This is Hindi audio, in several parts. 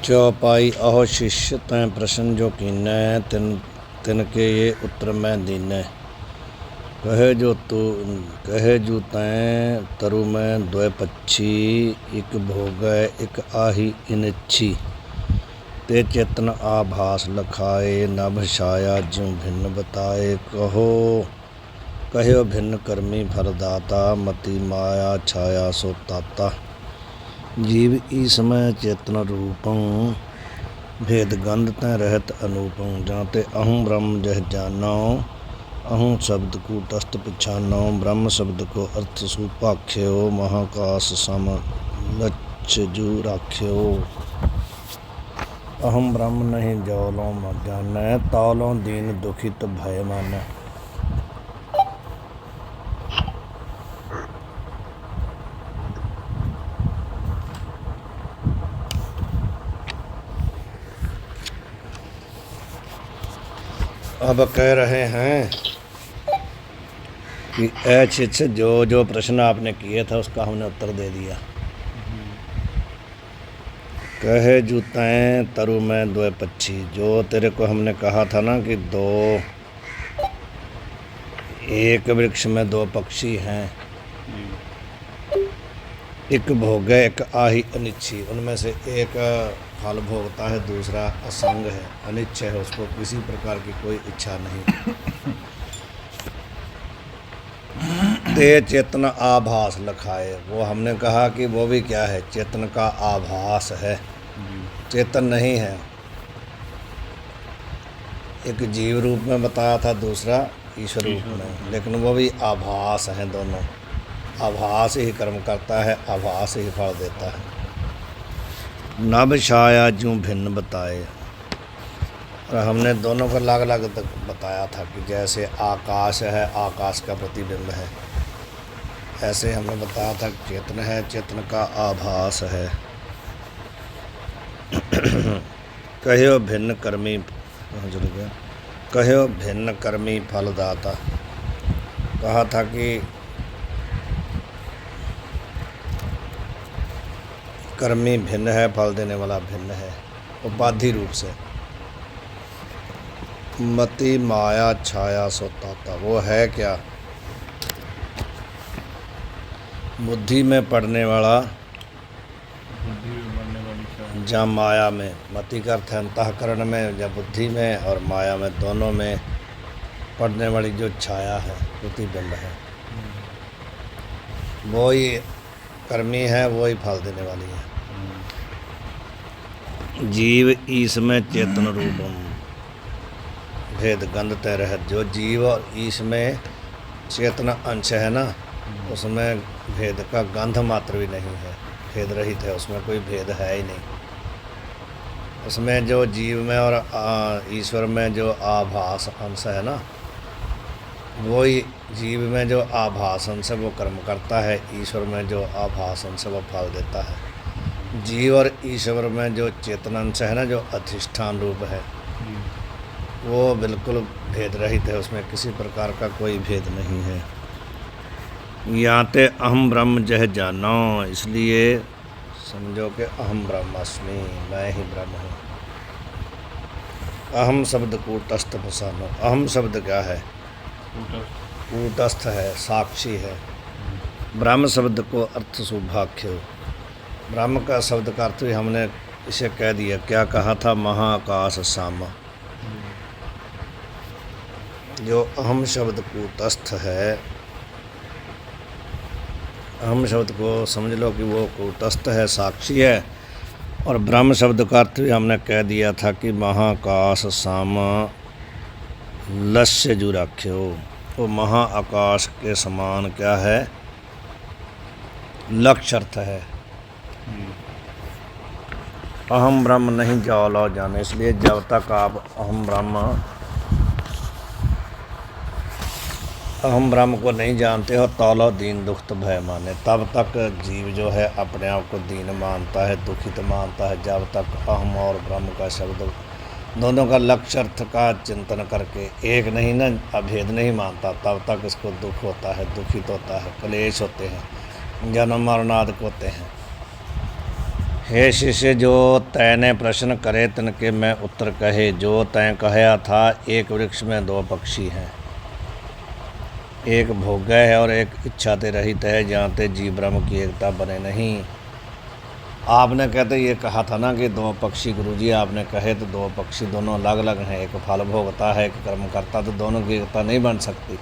चौपाई अहो शिष्य तैं प्रश्न जो कीन्नै तिनके ये उत्तर मैं दीनै। कहे जो तैं तरु मैं द्वै पक्षी इक भोगै इक आही इनिच्छी। ते चेतन आभास लखाए नभ छाया ज्यों भिन्न बताए। कहो भिन्न कर्मी फलदाता मति माया छाया सो ताता। जीव ईसमय चेतन रूपं भेद गंध तै रहत अनूपं। जाते अहं ब्रह्म जह जानो अहं शब्द कूटस्थ पिछानो। ब्रह्म शब्द को अर्थ सुपाख्यो महाकाश सम लक्ष्य जू राख्यो। अहम ब्रह्म नहीं जौलों न जानै तौलों दीन दुखित भय मानै। अब कह रहे हैं कि शिष्य जो प्रश्न आपने किए था उसका हमने उत्तर दे दिया। कहे जो तैं तरु में द्वै पक्षी, जो तेरे को हमने कहा था ना कि एक वृक्ष में दो पक्षी हैं, एक भोगे एक आही अनिच्छी। उनमें से एक फल भोगता है, दूसरा असंग है, अनिच्छ है, उसको किसी प्रकार की कोई इच्छा नहीं। ते चेतन आभास लखाए, वो हमने कहा कि वो भी क्या है, चेतन का आभास है, चेतन नहीं है। एक जीव रूप में बताया था, दूसरा ईश्वर रूप में, लेकिन वो भी आभास हैं दोनों। आभास ही कर्म करता है, आभास ही फल देता है। नभ छाया ज्यों भिन्न बताए, और हमने दोनों को अलग अलग बताया था कि जैसे आकाश है, आकाश का प्रतिबिंब है, ऐसे हमने बताया था चेतन है, चेतन का आभास है। कहो भिन्न कर्मी फलदाता, कहा था कि कर्मी भिन्न है, फल देने वाला भिन्न है उपाधि रूप से। मति माया छाया सो ताता, वो है क्या, बुद्धि में पड़ने वाला, जहाँ माया में, मति का अर्थ है अंतःकरण में, या बुद्धि में और माया में, दोनों में पड़ने वाली जो छाया है, प्रतिबिंब है, वो ही कर्मी है, वो ही फल देने वाली है। जीव ईश में चेतन रूपम भेद गंध तय रहत। जो जीव और ईश में चेतन अंश है ना, उसमें भेद का गंध मात्र भी नहीं है, भेद रहित है, उसमें कोई भेद है ही नहीं। उसमें जो जीव में और ईश्वर में जो आभास अंश है ना, वही जीव में जो आभास अंश है वो कर्म करता है, ईश्वर में जो आभास अंश है वो फल देता है। जीव और ईश्वर में जो चेतन अंश है ना, जो अधिष्ठान रूप है, वो बिल्कुल भेद रहित है, उसमें किसी प्रकार का कोई भेद नहीं है। याते अहम ब्रह्म जह जानो, इसलिए समझो कि अहम ब्रह्मास्मि, मैं ही ब्रह्म हूँ। अहम शब्द कूटस्थ फसानो, अहम शब्द क्या है, कूटस्थ है, साक्षी है। ब्रह्म शब्द को अर्थ सौभाग्य, ब्रह्म का शब्द का अर्थ भी हमने इसे कह दिया। क्या कहा था, महाकाश सामा। जो अहम शब्द कूटस्थ है, अहम शब्द को समझ लो कि वो कूटस्थ है, साक्षी है। और ब्रह्म शब्द का अर्थ भी हमने कह दिया था कि महाकाश सामा लक्ष्य जू राख्यो, वो महाआकाश के समान क्या है, लक्ष्य अर्थ है। अहम ब्रह्म नहीं जौलो जाने, इसलिए जब तक आप अहम ब्रह्म को नहीं जानते हो, तौलो दीन दुखित भय माने, तब तक जीव जो है अपने आप को दीन मानता है, दुखित मानता है। जब तक अहम और ब्रह्म का शब्द दोनों का लक्ष्य अर्थ का चिंतन करके एक नहीं ना, अभेद नहीं मानता, तब तक इसको दुख होता है, दुखित होता है, क्लेश होते हैं, जन्म मरण आदि होते हैं। हे शिष्य, जो तैने प्रश्न करे तिनके मैं उत्तर कहे। जो तैं कहया था, एक वृक्ष में दो पक्षी हैं, एक भोग्य है और एक इच्छा ते रहित है, जानते जीव ब्रह्म की एकता बने नहीं। आपने कहते ये कहा था ना कि दो पक्षी, गुरुजी आपने कहे तो दो पक्षी दोनों अलग अलग हैं, एक फल भोगता है, एक कर्म करता, तो दोनों की एकता नहीं बन सकती।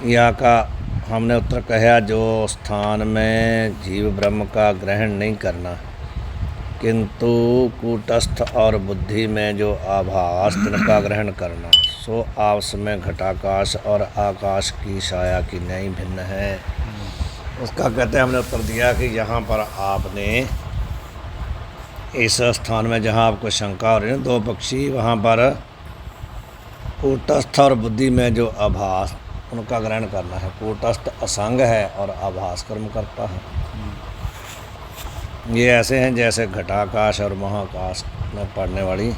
या का हमने उत्तर कहा, जो स्थान में जीव ब्रह्म का ग्रहण नहीं करना, किंतु कूटस्थ और बुद्धि में जो आभास तिनका ग्रहण करना, सो आपस में घटाकाश और आकाश की छाया की न्याय भिन्न है। उसका कहते हमने उत्तर दिया कि यहाँ पर आपने इस स्थान में जहाँ आपको शंका हो रही है दो पक्षी, वहाँ पर कूटस्थ और बुद्धि में जो आभास उनका ग्रहण करना है। कूटस्थ असंग है और आभास कर्म करता है। ये ऐसे हैं जैसे घटाकाश और महाकाश में पड़ने वाली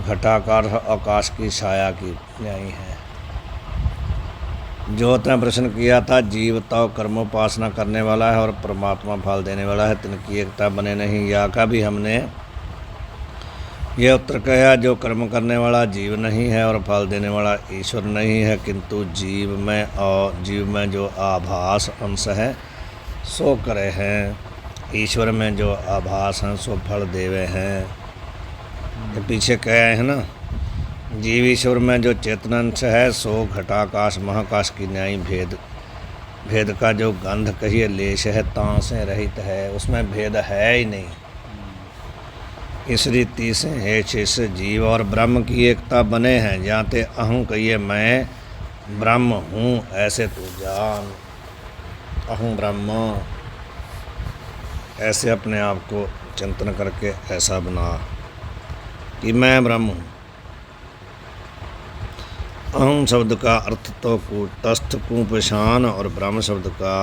घटाकाश आकाश की छाया की न्यायी है। जो तय प्रश्न किया था, जीव तो कर्मोपासना करने वाला है और परमात्मा फल देने वाला है, तिनकी एकता बने नहीं। या का भी हमने यह उत्तर कहा, जो कर्म करने वाला जीव नहीं है और फल देने वाला ईश्वर नहीं है, किंतु जीव में जो आभास अंश है सो करे हैं, ईश्वर में जो आभास हैं सो फल देवे हैं। ये पीछे कहे हैं ना, जीव ईश्वर में जो चेतन अंश है सो घटाकाश महाकाश की न्यायी भेद का जो गंध कहिए लेश है, तां से रहित है, उसमें भेद है ही नहीं। इस रीति से हे शिष्य, जीव और ब्रह्म की एकता बने हैं, जानते अहं कहिए मैं ब्रह्म हूँ, ऐसे तू जान। अहं ब्रह्म, ऐसे अपने आप को चिंतन करके ऐसा बना कि मैं ब्रह्म हूँ। अहम शब्द का अर्थ तो कूटस्थ कुपेशान और ब्रह्म शब्द का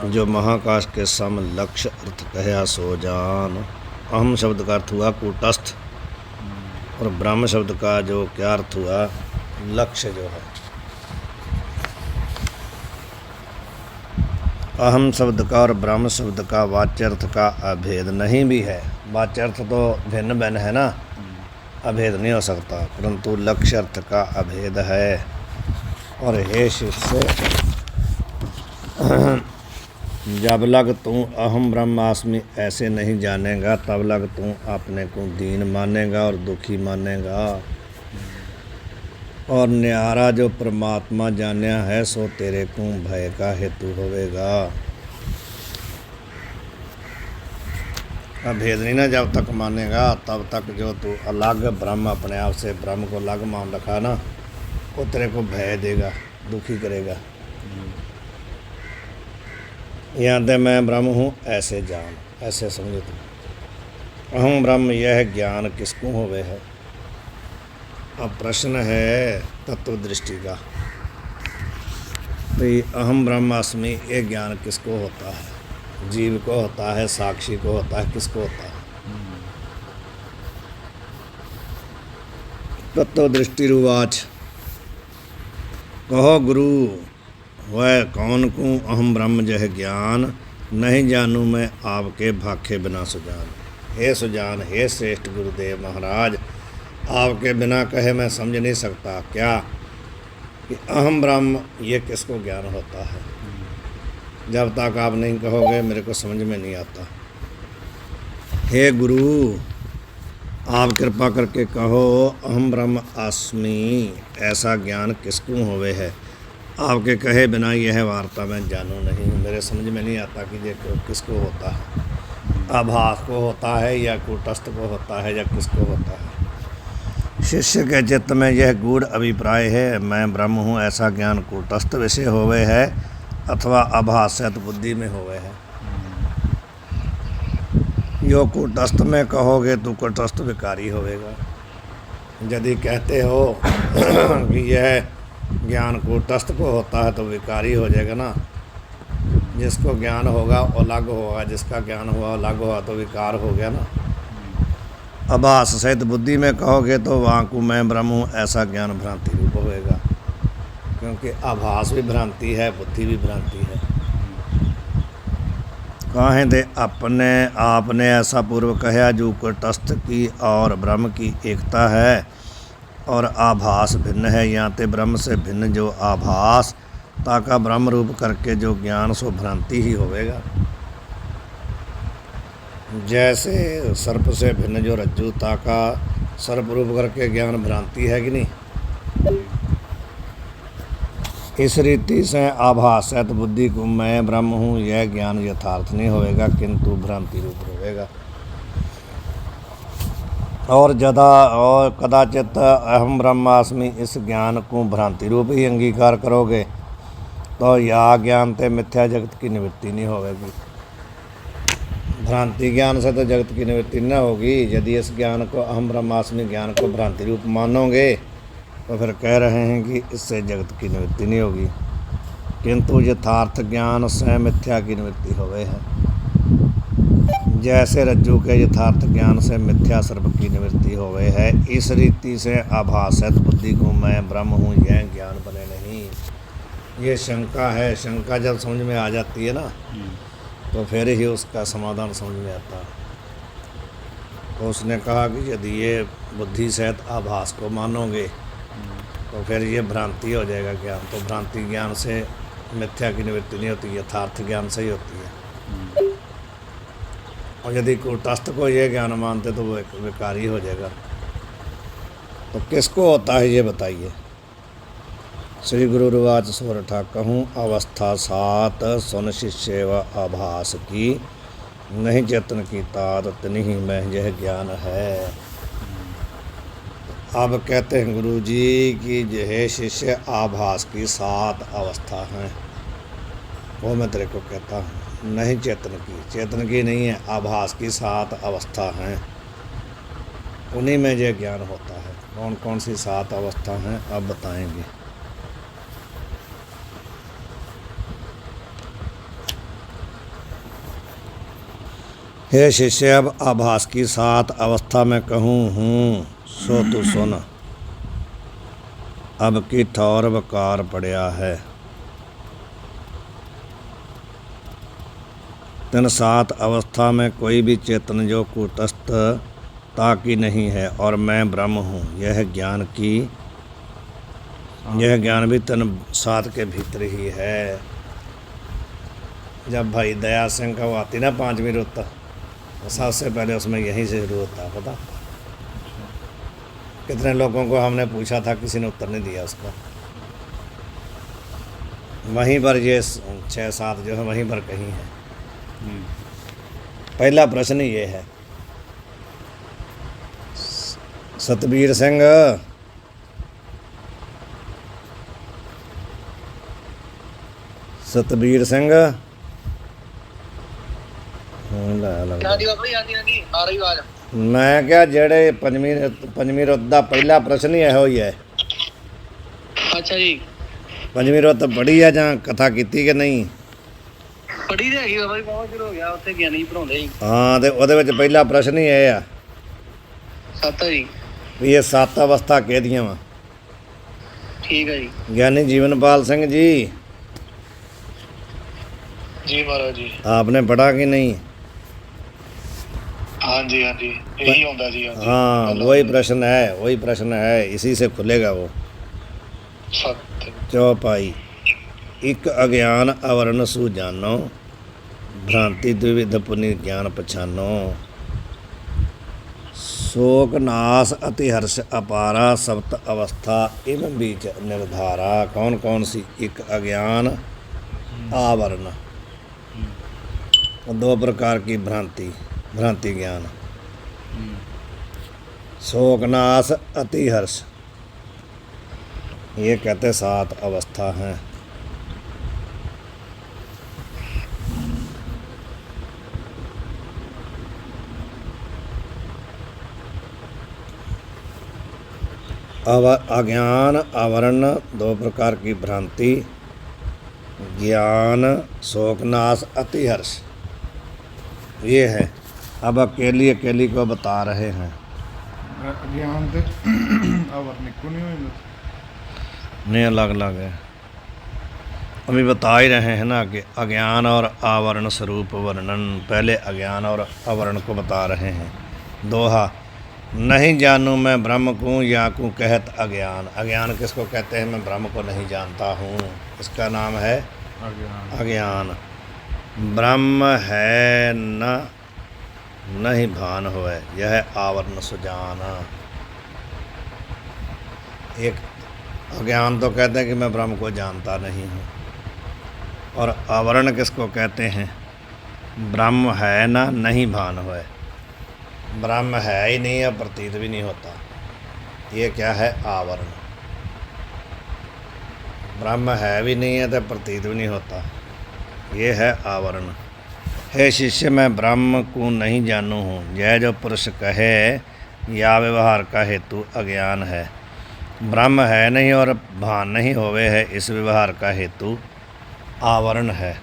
जो महाकाश के सम लक्ष्य अर्थ कहा सो जान। अहम शब्द का अर्थ हुआ कूटस्थ और ब्रह्म शब्द का जो क्या अर्थ हुआ, लक्ष्य जो है। अहम शब्द का और ब्रह्म शब्द का वाच्यर्थ का अभेद नहीं भी है। वाच्यर्थ तो भिन्न भिन्न है ना, अभेद नहीं हो सकता, परंतु लक्ष्य अर्थ का अभेद है। और हे शिष्य, जब लग तू अहम ब्रह्मास्मि ऐसे नहीं जानेगा, तब लग तू अपने को दीन मानेगा और दुखी मानेगा। और न्यारा जो परमात्मा जानिया है सो तेरे को भय का हेतु होवेगा। भेद नहीं ना जब तक मानेगा, तब तक जो तू अलग ब्रह्म अपने आप से ब्रह्म को अलग मान रखा ना, वो तेरे को भय देगा, दुखी करेगा। यहाँ दे मैं ब्रह्म हूँ ऐसे जान, ऐसे समझो तुम। अहम ब्रह्म यह ज्ञान किसको होवे है। अब प्रश्न है तत्व दृष्टि का, तो ये अहम ब्रह्मास्मि ये ज्ञान किसको होता है? जीव को होता है, साक्षी को होता है, किसको होता है? तत्व दृष्टि रुवाच, कहो गुरु वह कौन को अहम ब्रह्म जह ज्ञान, नहीं जानूँ मैं आपके भाखे बिना सुजान। हे सुजान, हे श्रेष्ठ गुरुदेव महाराज, आपके बिना कहे मैं समझ नहीं सकता क्या कि अहम ब्रह्म ये किसको ज्ञान होता है। जब तक आप नहीं कहोगे मेरे को समझ में नहीं आता। हे गुरु, आप कृपा करके कहो अहम ब्रह्म अस्मि ऐसा ज्ञान किसको होवे है। आपके कहे बिना यह वार्ता मैं जानूँ नहीं, मेरे समझ में नहीं आता कि ये किसको होता है। आभास को होता है या कूटस्थ को होता है या किसको होता है। शिष्य के चित्त में यह गूढ़ अभिप्राय है, मैं ब्रह्म हूँ ऐसा ज्ञान कूटस्थ विषय होवे है अथवा आभासत बुद्धि में होवे है। जो कूटस्थ में कहोगे तो कूटस्थ विकारी होवेगा। यदि कहते हो कि यह ज्ञान कूटस्थ को होता है तो विकारी हो जाएगा ना। जिसको ज्ञान होगा वो अलग होगा, जिसका ज्ञान हुआ अलग हुआ तो विकार हो गया ना। आभास सहित बुद्धि में कहोगे तो वहाँ को मैं ब्रह्म हूँ ऐसा ज्ञान भ्रांति रूप होएगा, क्योंकि आभास भी भ्रांति है, बुद्धि भी भ्रांति है। काहे दे अपने आपने ऐसा पूर्व कहा जो कुटस्थ की और ब्रह्म की एकता है और आभास भिन्न है। यहाँ ते ब्रह्म से भिन्न जो आभास ताका ब्रह्म रूप करके जो ज्ञान सो भ्रांति ही होवेगा। जैसे सर्प से भिन्न जो रज्जु ताका सर्प रूप करके ज्ञान भ्रांति है कि नहीं। इस रीति से आभासत बुद्धि को मैं ब्रह्म हूँ यह ज्ञान यथार्थ नहीं होएगा किंतु भ्रांति रूप होएगा। और जदा और कदाचित अहम ब्रह्मास्मि इस ज्ञान को भ्रांति रूप ही अंगीकार करोगे तो यह ज्ञान ते मिथ्या जगत की निवृत्ति नहीं होगी। भ्रांति ज्ञान से तो जगत की निवृत्ति न होगी। यदि इस ज्ञान को अहम ब्रह्मास्मि ज्ञान को भ्रांति रूप मानोगे तो फिर कह रहे हैं कि इससे जगत की निवृत्ति नहीं होगी किंतु यथार्थ ज्ञान से मिथ्या की निवृत्ति होवे है। जैसे रज्जु के यथार्थ ज्ञान से मिथ्या सर्प की निवृत्ति होवे है इस रीति से आभासत बुद्धि को मैं ब्रह्म हूँ यह ज्ञान बने नहीं। ये शंका है। शंका जब समझ में आ जाती है ना तो फिर ही उसका समाधान समझ में आता। तो उसने कहा कि यदि ये बुद्धि सहित आभास को मानोगे तो फिर ये भ्रांति हो जाएगा ज्ञान। तो भ्रांति ज्ञान से मिथ्या की निवृत्ति नहीं होती, यथार्थ ज्ञान से ही होती है। और यदि कूटस्थ को ये ज्ञान मानते तो वो विकारी हो जाएगा। तो किसको होता है ये बताइए। श्री गुरु रुवाच सोरठा कहूँ अवस्था सात सुन शिष्य व आभास की नहीं चेतन की तात तनि ही में यह ज्ञान है। अब कहते हैं गुरु जी कि यह शिष्य आभास की 7 अवस्था हैं वो मैं तेरे को कहता हूँ। नहीं चेतन की नहीं है, आभास की 7 अवस्था हैं उन्हीं में यह ज्ञान होता है। कौन कौन सी 7 अवस्था हैं अब बताएंगे। हे शिष्य अब आभास की 7 अवस्था में कहूँ हूँ सो तू सुन। अब की ठौर बकार पड़या है। तीन 7 अवस्था में कोई भी चेतन जो कूटस्थ ताकि नहीं है और मैं ब्रह्म हूँ यह ज्ञान भी तीन 7 के भीतर ही है। जब भाई दया सिंह का वो आती ना 5वीं रुत तो सबसे पहले उसमें यहीं से शुरू होता है। पता कितने लोगों को हमने पूछा था किसी ने उत्तर नहीं दिया उसका। वहीं पर ये 6-7 जो है वहीं पर कहीं है। पहला प्रश्न ये है सतबीर सिंह मैं क्या जेड़े पंजवीं रुत दा पहला प्रश्न ही ਇਹੋ ਹੀ है। अच्छा जी 5वीं रुत पढ़ी है ਜਾਂ कथा ਕੀਤੀ कि नहीं ਪੜੀ ਤੇ ਹੈਗੀ ਬਾਬਾ ਜੀ ਬਹੁਤ ਸ਼ੁਰੂ ਹੋ ਗਿਆ ਉੱਥੇ ਗਿਆਨੀ ਪੜਾਉਂਦੇ ਸੀ। ਹਾਂ ਤੇ ਉਹਦੇ ਵਿੱਚ ਪਹਿਲਾ ਪ੍ਰਸ਼ਨ ਹੀ ਇਹ ਆ 7 ਜੀ ਵੀ ਇਹ 7 ਅਵਸਥਾ ਕਿਹਦੀਆਂ ਵਾ। ਠੀਕ ਹੈ ਜੀ ਗਿਆਨੀ ਜੀਵਨਪਾਲ ਸਿੰਘ जी जी महाराज जी आपने पढ़ा कि नहीं। हाँ जी यही होता जी। हाँ वही प्रश्न है इसी से खुलेगा वो। सत्य चौपाई एक अज्ञान आवरण सु जानो भ्रांति द्विविध पुनि ज्ञान पछानो शोक नाश अति हर्ष अपारा सप्त अवस्था एवं बीच निर्धारा। कौन कौन सी। एक अज्ञान आवरण 2 प्रकार की भ्रांति ज्ञान। शोकनाश अति हर्ष ये कहते 7 अवस्था हैं। अज्ञान आवरण 2 प्रकार की भ्रांति ज्ञान शोकनाश अति हर्ष ये है। अब अकेली को बता रहे हैं। ज्ञान ते आवरण को नहीं नहीं अलग अलग है। अभी बता ही रहे हैं ना कि अज्ञान और आवरण स्वरूप वर्णन। पहले अज्ञान और आवरण को बता रहे हैं। दोहा, नहीं जानूँ मैं ब्रह्म को, या को कहत अज्ञान। अज्ञान किसको कहते हैं? मैं ब्रह्म को नहीं जानता हूँ, इसका नाम है अज्ञान। ब्रह्म है न नहीं भान होए, यह आवरण सुजाना। एक अज्ञान तो कहते हैं कि मैं ब्रह्म को जानता नहीं हूँ, और आवरण किसको कहते हैं? ब्रह्म है ना नहीं भान होए, ब्रह्म है ही नहीं और प्रतीत भी नहीं होता। ये क्या है? आवरण। ब्रह्म है भी नहीं है तो प्रतीत भी नहीं होता, ये है आवरण। हे शिष्य, मैं ब्रह्म को नहीं जानू हूँ, यह जो पुरुष कहे या व्यवहार का हेतु अज्ञान है। ब्रह्म है नहीं और भान नहीं होवे है, इस व्यवहार का हेतु आवरण है।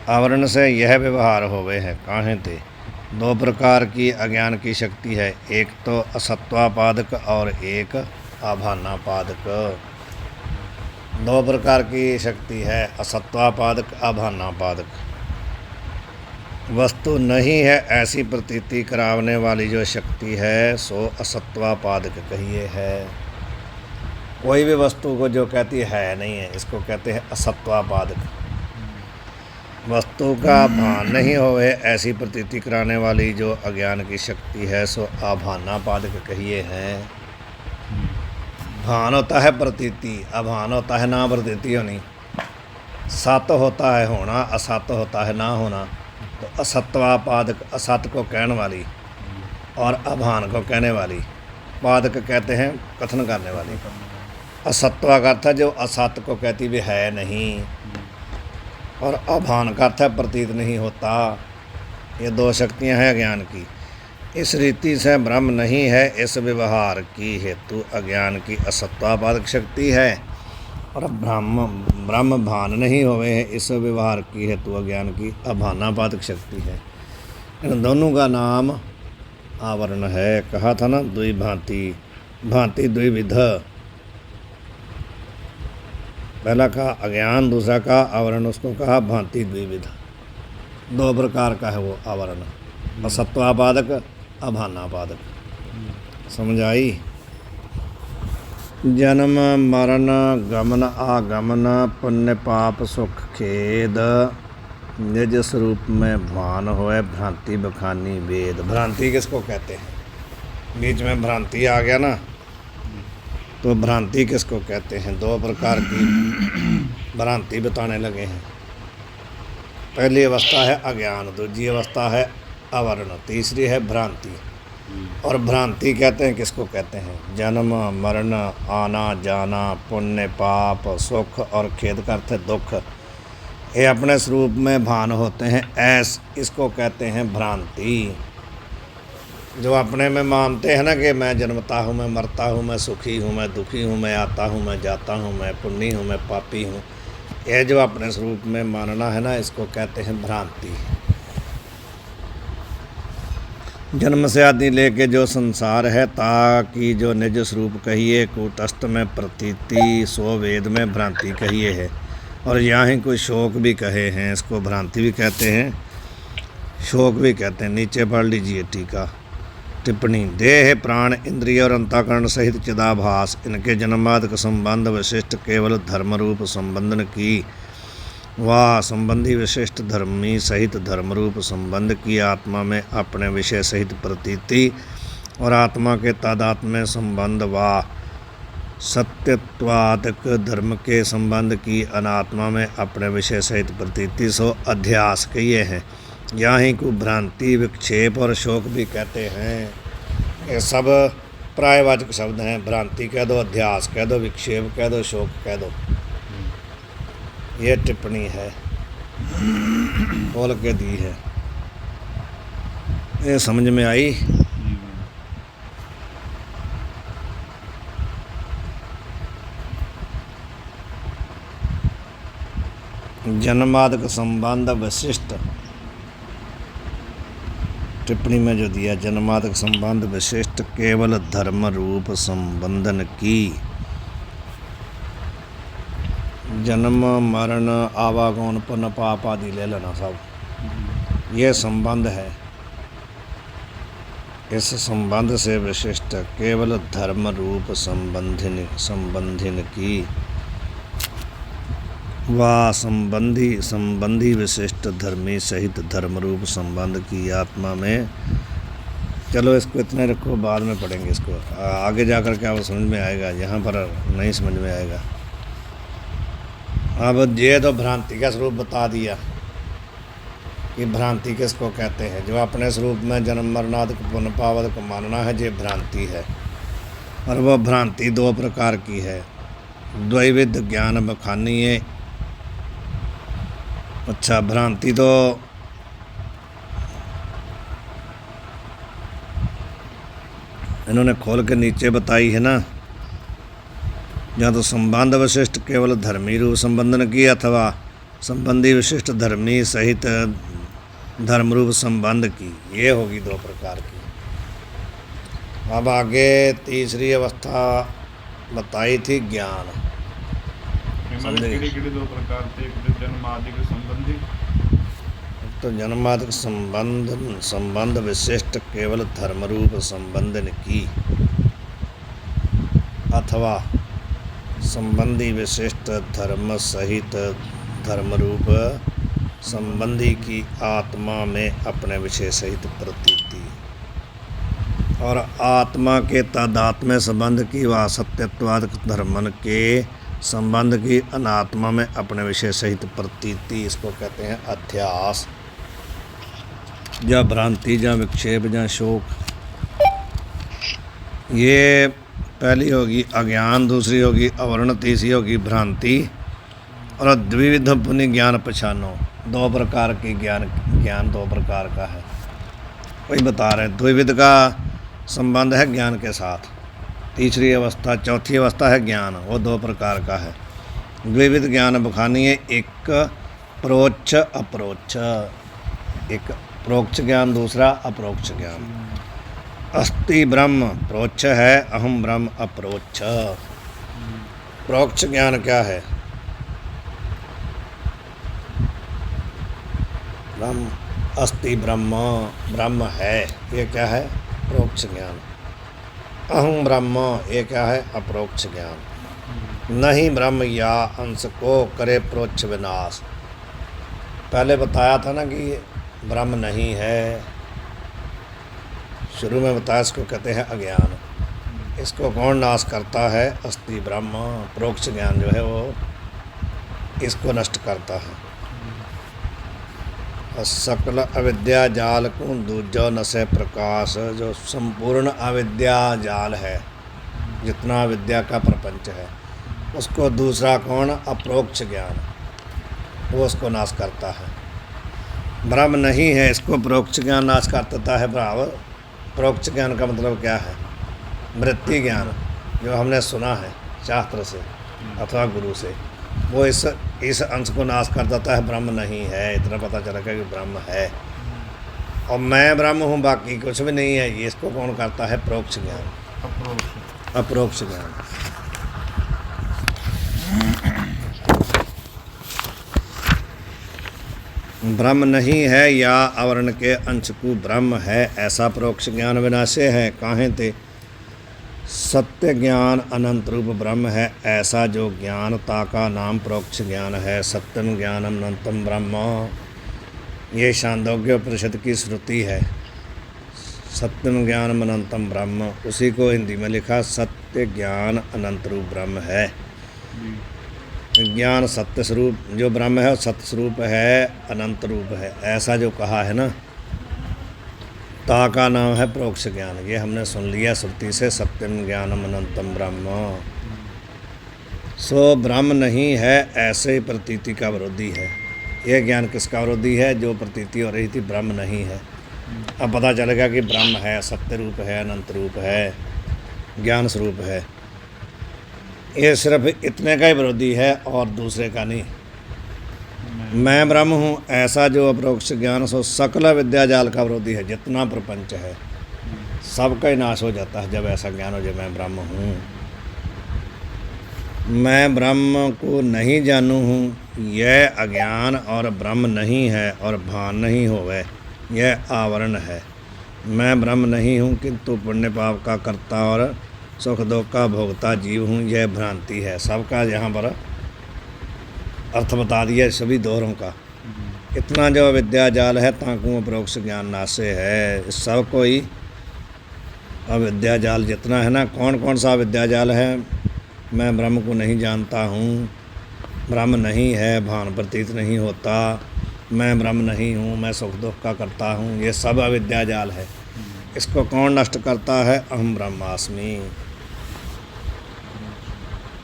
आवरण से यह व्यवहार होवे है। काहे ते? दो प्रकार की अज्ञान की शक्ति है, एक तो असत्वापादक और एक आभानापादक। दो प्रकार की शक्ति है, असत्वापादक, आभानापादक। वस्तु नहीं है ऐसी प्रतीति करावने वाली जो शक्ति है सो असत्वापादक कहिए है। कोई भी वस्तु को जो कहती है नहीं है, इसको कहते हैं असत्वापादक। वस्तु का भान नहीं होवे ऐसी प्रतीति कराने वाली जो अज्ञान की शक्ति है सो आभानापादक कहिए है। भान होता है प्रतीति, अभान होता है ना प्रतीति होनी। सत होता है होना, असत होता है ना होना। तो असत्वापादक, असत को कहने वाली, और अभान को कहने वाली। पादक कहते हैं कथन करने वाली। असत्वा का अर्थ है जो असत को कहती भी है नहीं, और अभान का अर्थ है प्रतीत नहीं होता। ये दो शक्तियां हैं अज्ञान की। इस रीति से ब्रह्म नहीं है, इस व्यवहार की हेतु अज्ञान की असत्वापादक शक्ति है, और ब्रह्म भान नहीं होवे है, इस व्यवहार की हेतु अज्ञान की अभानापादक शक्ति है। इन दोनों का नाम आवरण है। कहा था ना, दुई भांति, भांति द्विविध। पहला कहा अज्ञान, दूसरा कहा आवरण, उसको कहा भांति द्विविध। दो प्रकार का है वो आवरण, असत्वापादक, अभानापादक। समझ आई? जन्म मरण गमन आगमन पुण्य पाप सुख खेद निज स्वरूप में भान होए भ्रांति बखानी वेद। भ्रांति किसको कहते हैं? बीच में भ्रांति आ गया ना, तो भ्रांति किसको कहते हैं? दो प्रकार की भ्रांति बताने लगे हैं। पहली अवस्था है अज्ञान, दूसरी अवस्था है आवरण, तीसरी है भ्रांति। और भ्रांति कहते हैं किसको कहते हैं? जन्म मरण, आना जाना, पुण्य पाप, सुख और खेद का अर्थ है दुख। ये अपने स्वरूप में भान होते हैं, इसको कहते हैं भ्रांति। जो अपने में मानते हैं ना कि मैं जन्मता हूँ, मैं मरता हूँ, मैं सुखी हूँ, मैं दुखी हूँ, मैं आता हूँ, मैं जाता हूँ, मैं पुण्य हूँ, मैं पापी हूँ, यह जो अपने स्वरूप में मानना है ना, इसको कहते हैं भ्रांति। जन्म से आदि लेके जो संसार है ताकि जो निज स्वरूप कहिए कूटस्थ में प्रतीति सो वेद में भ्रांति कहिए है। और यहाँ ही कोई शोक भी कहे हैं, इसको भ्रांति भी कहते हैं, शोक भी कहते हैं। नीचे पढ़ लीजिए टीका टिप्पणी। देह प्राण इंद्रिय और अंतःकरण सहित चिदाभास, इनके जन्मादक संबंध विशिष्ट केवल धर्म रूप संबंधन की वाह संबंधी विशिष्ट धर्मी सहित धर्मरूप संबंध की आत्मा में अपने विषय सहित प्रतीति और आत्मा के तादात्म्य संबंध व सत्यत्वादक धर्म के संबंध की अनात्मा में अपने विषय सहित प्रतीति सो अध्यास कहिए हैं। यहाँ ही को भ्रांति, विक्षेप और शोक भी कहते हैं। ये सब प्रायवाचक शब्द हैं। भ्रांति कह दो, अध्यास कह दो, विक्षेप कह दो, शोक कह दो। ये टिप्पणी है, खोल के दी है। ये समझ में आई? जन्मादक संबंध विशिष्ट, टिप्पणी में जो दिया, जन्मादक संबंध विशिष्ट केवल धर्म रूप संबंधन की। जन्म मरण आवागमन पुण्य पाप आदि ले लेना सब, ये संबंध है। इस संबंध से विशिष्ट केवल धर्म रूप संबंधिन की व संबंधी विशिष्ट धर्मी सहित धर्म रूप संबंध की आत्मा में। चलो इसको इतने रखो, बाद में पढ़ेंगे इसको, आगे जाकर के अब समझ में आएगा, यहाँ पर नहीं समझ में आएगा। अब ये तो भ्रांति का स्वरूप बता दिया कि भ्रांति किसको कहते हैं। जो अपने स्वरूप में जन्म मरणादि पुण्य पावद को मानना है, ये भ्रांति है। और वह भ्रांति दो प्रकार की है, द्वैविध ज्ञान बखानीय। अच्छा, भ्रांति तो इन्होंने खोल के नीचे बताई है ना, या तो संबंध विशिष्ट केवल धर्मी रूप संबंधन की, अथवा संबंधी विशिष्ट धर्मी सहित धर्म रूप संबंध की। ये होगी दो प्रकार की। अब आगे तीसरी अवस्था बताई थी ज्ञान। किहड़े दो प्रकार थे? एक तो जन्मादिक संबंधी, तो जन्मादिक संबंध विशिष्ट केवल धर्म रूप संबंधन की, अथवा संबंधी विशिष्ट धर्म सहित धर्म रूप संबंधी की आत्मा में अपने विषय सहित प्रतीति, और आत्मा के तादात्म्य संबंध की व सत्यत्वाद धर्मन के संबंध की अनात्मा में अपने विषय सहित प्रतीति। इसको कहते हैं अध्यास, या भ्रांति, या विक्षेप, या शोक। ये पहली होगी अज्ञान, दूसरी होगी अवर्ण, तीसरी होगी भ्रांति। और द्विविध पुण्य ज्ञान पहचानो, दो प्रकार की ज्ञान दो प्रकार का है, वही बता रहे हैं। द्विविध का संबंध है ज्ञान के साथ। तीसरी अवस्था, चौथी अवस्था है ज्ञान, वो दो प्रकार का है। द्विविध ज्ञान बखानी है, एक प्रोच्छ अप्रोच्छ, एक प्रोक्ष ज्ञान, दूसरा अप्रोक्ष ज्ञान। अस्ति ब्रह्म प्रोच्छ है, अहम ब्रह्म अप्रोच्छ। प्रोक्ष ज्ञान क्या है? ब्रह्म अस्ति ब्रह्म, ब्रह्म है, ये क्या है? प्रोक्ष ज्ञान। अहम ब्रह्म, ये क्या है? अप्रोक्ष ज्ञान। नहीं ब्रह्म या अंश को करे प्रोच्छ विनाश। पहले बताया था ना कि ब्रह्म नहीं है, शुरू में बताया, इसको कहते हैं अज्ञान। इसको कौन नाश करता है? अस्ति ब्रह्म, प्रोक्ष ज्ञान जो है वो इसको नष्ट करता है। सकल अविद्या जाल को दूजो नशे प्रकाश, जो संपूर्ण अविद्या जाल है, जितना अविद्या का प्रपंच है, उसको दूसरा कौन? अप्रोक्ष ज्ञान, वो उसको नाश करता है। ब्रह्म नहीं है, इसको प्रोक्ष ज्ञान नाश कर देता है। भाव प्रोक्ष ज्ञान का मतलब क्या है? वृत्ति ज्ञान, जो हमने सुना है शास्त्र से अथवा गुरु से, वो इस अंश को नाश कर देता है। ब्रह्म नहीं है, इतना पता चलेगा कि ब्रह्म है और मैं ब्रह्म हूँ, बाकी कुछ भी नहीं है। ये इसको कौन करता है? प्रोक्ष ज्ञान, अप्रोक्ष ज्ञान। ब्रह्म नहीं है या आवरण के अंश को ब्रह्म है, ऐसा प्रोक्ष ज्ञान विनाशे है। काहे ते सत्य ज्ञान अनंत रूप ब्रह्म है, ऐसा जो ज्ञानता का नाम प्रोक्ष ज्ञान है। सत्यम ज्ञानम अनंतम ब्रह्म, ये छांदोग्य उपनिषद की श्रुति है। सत्यम ज्ञानम अनंतम ब्रह्म, उसी को हिंदी में लिखा सत्य ज्ञान अनंत रूप ब्रह्म है। ज्ञान सत्य स्वरूप जो ब्रह्म है, सत्य स्वरूप है, अनंत रूप है, ऐसा जो कहा है ना, ता का नाम है प्रोक्ष ज्ञान। ये हमने सुन लिया श्रुति से, सत्यम ज्ञानम अनंतम ब्रह्म। सो ब्रह्म नहीं है, ऐसे ही प्रतीति का विरोधी है। यह ज्ञान किसका विरोधी है? जो प्रतीति हो रही थी ब्रह्म नहीं है। अब पता चलेगा कि ब्रह्म है, सत्य रूप है, अनंत रूप है, ज्ञान स्वरूप है। ये सिर्फ इतने का ही विरोधी है और दूसरे का नहीं। मैं ब्रह्म हूँ, ऐसा जो अप्रोक्ष ज्ञान सो सकल विद्या जाल का विरोधी है। जितना प्रपंच है सबका ही नाश हो जाता है जब ऐसा ज्ञान हो जाए मैं ब्रह्म हूँ। मैं ब्रह्म को नहीं जानू हूँ, यह अज्ञान और ब्रह्म नहीं है और भान नहीं होवे, यह आवरण है। मैं ब्रह्म नहीं हूँ किंतु पुण्य पाप का कर्ता और सुख दुख का भोगता जीव हूँ, यह भ्रांति है। सबका यहाँ पर अर्थ बता दिया सभी दोहरों का। इतना जो विद्या जाल है ताकू अपरोक्ष ज्ञान नासे है। सब कोई अविद्या जाल जितना है ना, कौन कौन सा विद्या जाल है? मैं ब्रह्म को नहीं जानता हूँ, ब्रह्म नहीं है, भान प्रतीत नहीं होता, मैं ब्रह्म नहीं हूँ, मैं सुख दुख का करता हूँ, ये सब अविद्या जाल है। इसको कौन नष्ट करता है? अहम ब्रह्मास्मि।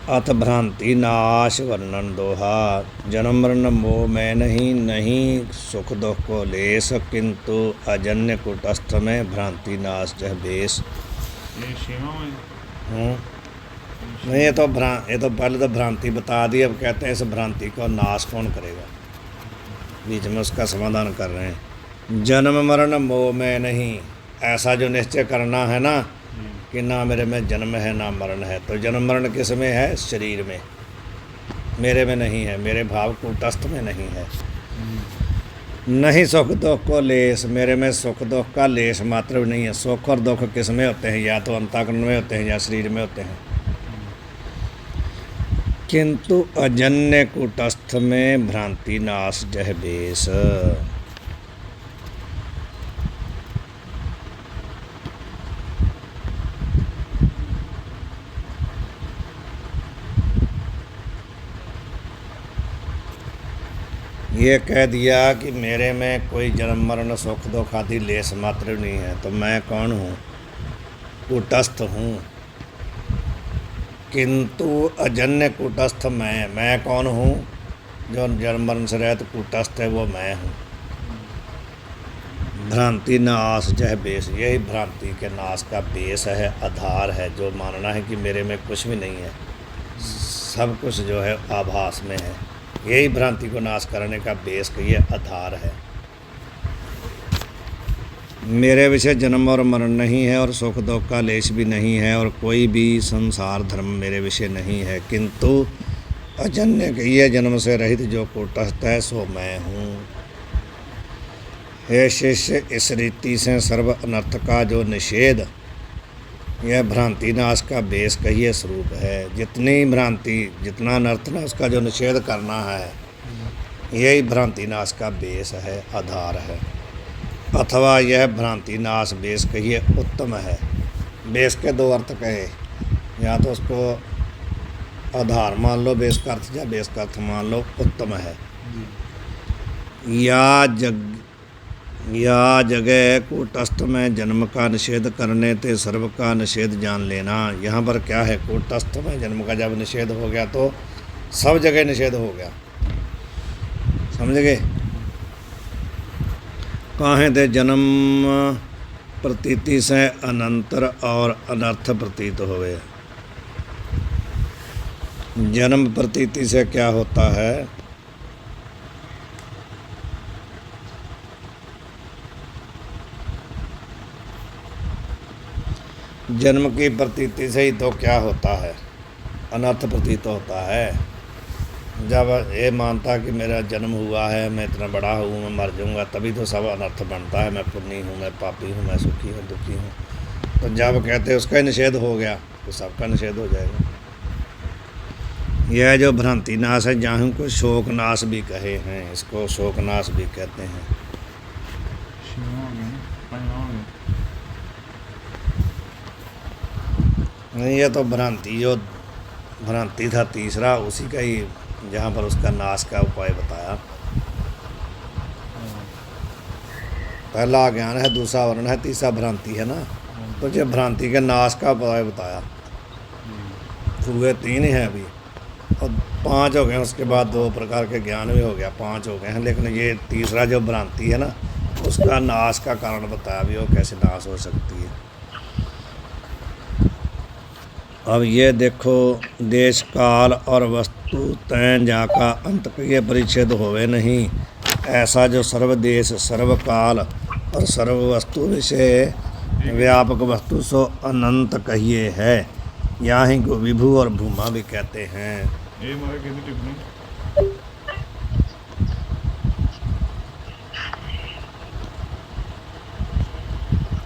अथ भ्रांति नाश वर्णन दोहा। जन्म मरण मोह मैं नहीं, नहीं सुख दुख को लेस, किंतु अजन्य कुटस्थ में भ्रांति नाश जह बेस। ये सीमा में नहीं, ये तो पहले तो भ्रांति बता दी, अब कहते हैं इस भ्रांति को नाश कौन करेगा। बीच में उसका समाधान कर रहे हैं। जन्म मरण मोह में नहीं, ऐसा जो निश्चय करना है ना कि ना मेरे में जन्म है ना मरण है। तो जन्म मरण किस में है? शरीर में, मेरे में नहीं है, मेरे भाव कूटस्थ में नहीं है। नहीं सुख दुख को लेस, मेरे में सुख दुख का लेस मात्र भी नहीं है। सुख और दुख किस में होते हैं? या तो अंतःकरण में होते हैं या शरीर में होते हैं। किंतु अजन्य कूटस्थ में भ्रांति नाश जह बेस। ये कह दिया कि मेरे में कोई जन्म मरण सुख दुख आदि लेस मात्र नहीं है। तो मैं कौन हूँ? कूटस्थ हूँ। किंतु अजन्य कूटस्थ मैं कौन हूँ? जो जन्म मरण से रहित कूटस्थ है वो मैं हूँ। भ्रांति नाश जह बेस, यही भ्रांति के नाश का बेस है, आधार है। जो मानना है कि मेरे में कुछ भी नहीं है, सब कुछ जो है आभास में है, यही भ्रांति को नाश करने का बेस का ये आधार है। मेरे विषय जन्म और मरण नहीं है और सुख दुख का लेश भी नहीं है और कोई भी संसार धर्म मेरे विषय नहीं है। किंतु अजन्य ये जन्म से रहित जो कूटस्थ है सो मैं हूँ। हे शिष्य, इस रीति से सर्व अनर्थ का जो निषेध, यह भ्रांति नाश का बेस का ये स्वरूप है। जितनी भ्रांति, जितना अनर्थ ना, उसका जो निषेध करना है, यही भ्रांति नाश का बेस है, आधार है। अथवा यह भ्रांति नाश बेस कहिए उत्तम है। बेस के दो अर्थ कहे, या तो उसको आधार मान लो बेस का अर्थ, या बेस का अर्थ मान लो उत्तम है। या जगह कूटस्थ में जन्म का निषेध करने ते सर्व का निषेध जान लेना। यहाँ पर क्या है? कूटस्थ में जन्म का जब निषेध हो गया तो सब जगह निषेध हो गया, समझ गए? काहे ते जन्म प्रतीति से अनंतर और अनर्थ प्रतीत होवे। जन्म प्रतीति से क्या होता है? जन्म की प्रतीति से ही तो क्या होता है? अनर्थ प्रतीत होता है। जब ये मानता कि मेरा जन्म हुआ है, मैं इतना बड़ा हूँ, मैं मर जाऊँगा, तभी तो सब अनर्थ बनता है। मैं पुण्य हूँ, मैं पापी हूँ, मैं सुखी हूँ, दुखी हूँ। तो जब कहते उसका ही निषेध हो गया तो सबका निषेध हो जाएगा। यह जो भ्रांति नाश है, जहाँ को शोक नाश भी कहे हैं, इसको शोक नाश भी कहते हैं। नहीं, ये तो भ्रांति था तीसरा, उसी का ही जहाँ पर उसका नाश का उपाय बताया। पहला ज्ञान है, दूसरा वर्ण है, तीसरा भ्रांति है ना। तो जो भ्रांति के नाश का उपाय बताया, तो वे 3 ही हैं अभी, और 5 हो गए। उसके बाद 2 प्रकार के ज्ञान भी हो गया, 5 हो गए हैं। लेकिन ये तीसरा जो भ्रांति है ना, उसका नाश का कारण बताया भी, वो कैसे नाश हो सकती है। अब ये देखो, देश काल और वस्तु तैं जाका अंत ये परिच्छेद होवे नहीं। ऐसा जो सर्वदेश सर्वकाल और सर्व वस्तु विषय व्यापक वस्तु सो अनंत कहिए है। यहाँ ही को विभु और भूमा भी कहते हैं। ਇਹ ਮਾਰੇ ਕਿਹਦੀ ਟਿੱਪਣੀ?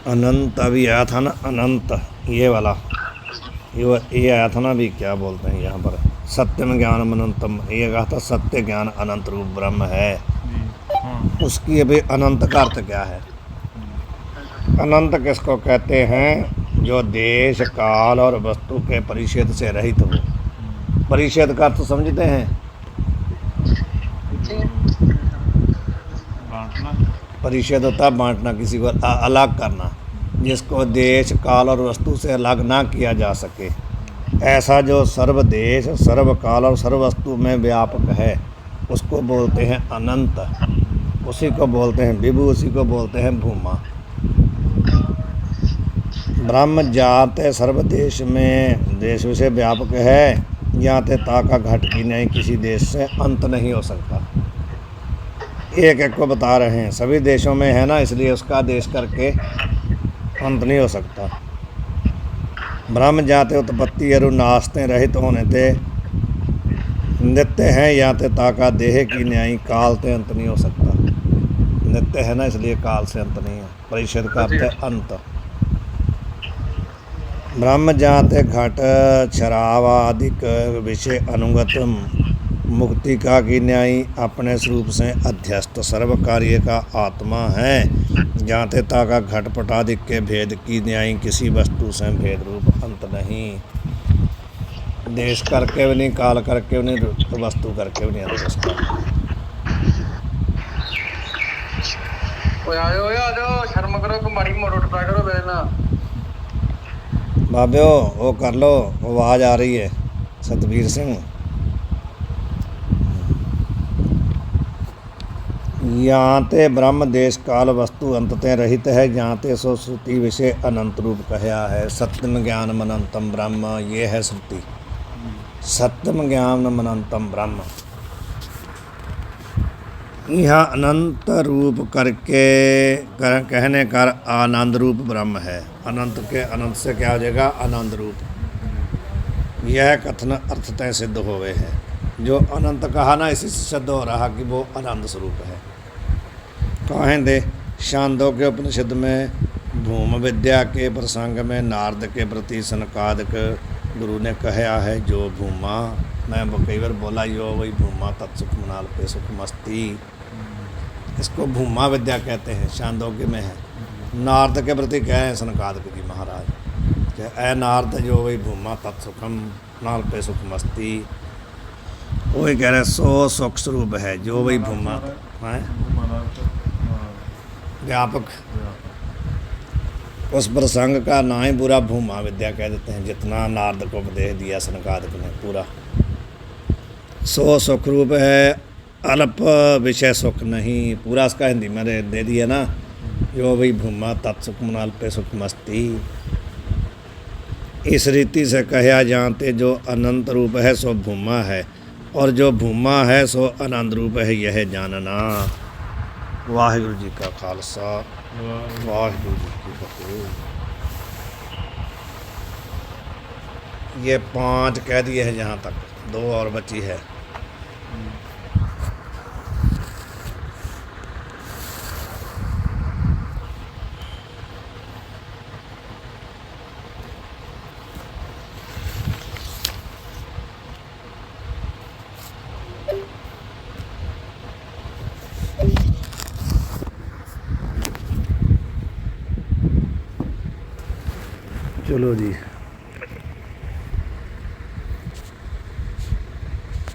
अनंत अभी आया था ना, अनंत ये वाला, ये आया था ना अभी, क्या बोलते हैं यहाँ पर, सत्यम ज्ञानम अनंतम, ये कहा था सत्य ज्ञान अनंत रूप ब्रह्म है। ਜੀ ਹਾਂ उसकी अभी अनंत का अर्थ क्या है? अनंत किसको कहते हैं? जो देश काल और वस्तु के परिच्छेद से रहित हो। परिच्छेद का अर्थ समझते हैं? ਬਾਂਟਣਾ परिच्छेद होता है बांटना, किसी को अलग करना, जिसको देश काल और वस्तु से अलग ना किया जा सके। ऐसा जो सर्व देश सर्व काल और सर्व वस्तु में व्यापक है उसको बोलते हैं अनंत। उसी को बोलते हैं विभु, उसी को बोलते हैं भूमा। ब्रह्म जाते सर्व देश में देश से व्यापक है, जाते ताका घट की नहीं, किसी देश से अंत नहीं हो सकता। एक एक को बता रहे हैं, सभी देशों में है ना, इसलिए उसका देश करके अंत नहीं हो सकता। ब्रह्म जाते उत्पत्ति अरु नास्ते रहित होने थे, नित्य हैं याते ताका देह की न्यायी, काल ते अंत नहीं हो सकता। नित्य है ना, इसलिए काल से अंत नहीं है। परिच्छेद का अर्थ है अंत। ब्रह्म जाते घट शरावादिक विषय अनुगतम, मुक्ति का की न्यायी अपने स्वरूप से अध्यस्त सर्व कार्य का आत्मा है। जाते ताका घटपटादिक के भेद की न्यायी, किसी वस्तु से भेद रूप अंत नहीं। देश करके भी नहीं, काल करके भी नहीं, वस्तु करके भी नहीं अंत उसका। ਓਏ ਆ ਜਾਓ ਸ਼ਰਮ ਕਰੋ ਕਿ ਮਾੜੀ ਮੋੜ ਉੱਠਦਾ ਕਰੋ ਮੇਰੇ ਨਾਲ। बाबियो वो कर लो, आवाज़ आ रही है। सतबीर सिंह, यहाँ ते ब्रह्म देश काल वस्तु अंत ते रहित है, यहाँ ते सो श्रुति विषय अनंत रूप कहया है। सत्यम ज्ञानम अनंतम ब्रह्म, ये है श्रुति। सत्यम ज्ञानम अनंतम ब्रह्म, यहाँ अनंत रूप करके कहने का आनंद रूप ब्रह्म है। अनंत के अनंत से क्या हो जाएगा? आनंद रूप। यह कथन अर्थ तय सिद्ध हो गए हैं। जो अनंत कहा ना, इसी से सिद्ध हो रहा कि वो आनंद स्वरूप है। कहें दे शांदों के उपनिषद में भूम विद्या के प्रसंग में नारद के प्रति सनकादिक गुरु ने कहा है, जो भूमा, मैं कई बार बोला, यो वही भूमा तत्सुख मनाल पे सुख मस्ती, इसको भूमा विद्या कहते हैं, शांदोग्य में है। नारद के प्रति कह हैं सनकादिक जी महाराज कि ऐ नारद, जो वही भूमा तत्सुखम नाल पे सुख मस्ती, वही कह रहे सो सुख स्वरूप है, जो वही भूमा है व्यापक। उस प्रसंग का ना ही पूरा भूमा विद्या कह देते हैं, जितना नारद को उपदेश दिया सनकादिक ने पूरा। सो सुख रूप है, अल्प विषय सुख नहीं, पूरा इसका हिंदी में दे दिया ना, जो भाई भूमा तत्सुख मनाल पे सुख मस्ती। इस रीति से कहा जानते, जो अनंत रूप है सो भूमा है, और जो भूमा है सो आनंद रूप है, यह जानना। वाहिगुरु जी का खालसा, वाहिगुरु जी की फतेह। ये 5 कह दिए हैं, जहाँ तक 2 और बची है। चलो जी।